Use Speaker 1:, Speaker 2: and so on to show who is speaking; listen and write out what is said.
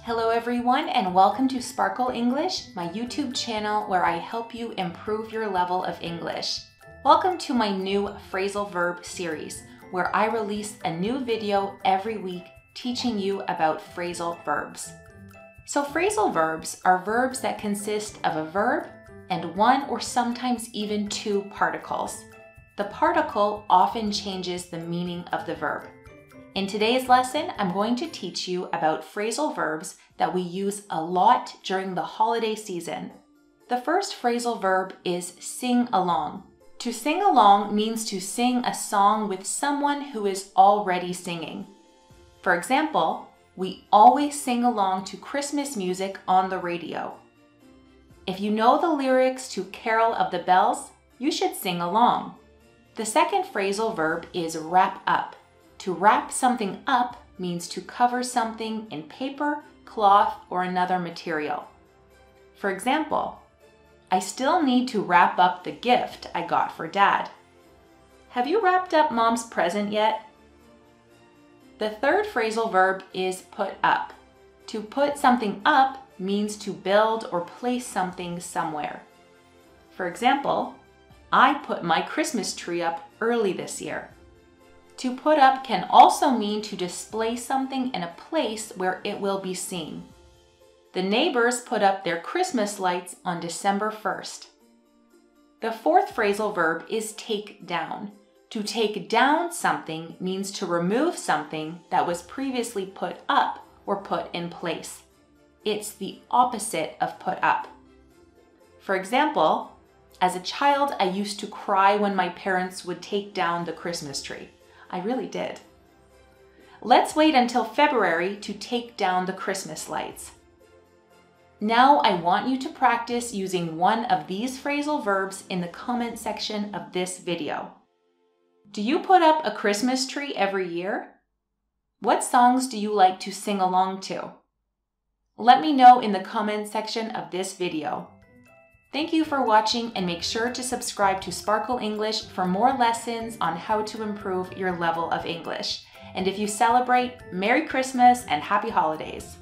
Speaker 1: Hello everyone, and welcome to Sparkle English, my YouTube channel where I help you improve your level of English. Welcome to my new phrasal verb series, where I release a new video every week teaching you about phrasal verbs. So phrasal verbs are verbs that consist of a verb and one or sometimes even two particles. The particle often changes the meaning of the verb. In today's lesson, I'm going to teach you about phrasal verbs that we use a lot during the holiday season. The first phrasal verb is sing along. To sing along means to sing a song with someone who is already singing. For example, we always sing along to Christmas music on the radio. If you know the lyrics to Carol of the Bells, you should sing along. The second phrasal verb is wrap up. To wrap something up means to cover something in paper, cloth, or another material. For example, I still need to wrap up the gift I got for Dad. Have you wrapped up Mom's present yet? The third phrasal verb is put up. To put something up means to build or place something somewhere. For example, I put my Christmas tree up early this year. To put up can also mean to display something in a place where it will be seen. The neighbors put up their Christmas lights on December 1st. The fourth phrasal verb is take down. To take down something means to remove something that was previously put up or put in place. It's the opposite of put up. For example, as a child, I used to cry when my parents would take down the Christmas tree. I really did. Let's wait until February to take down the Christmas lights. Now I want you to practice using one of these phrasal verbs in the comment section of this video. Do you put up a Christmas tree every year? What songs do you like to sing along to? Let me know in the comment section of this video. Thank you for watching, and make sure to subscribe to Sparkle English for more lessons on how to improve your level of English. And if you celebrate, Merry Christmas and Happy Holidays!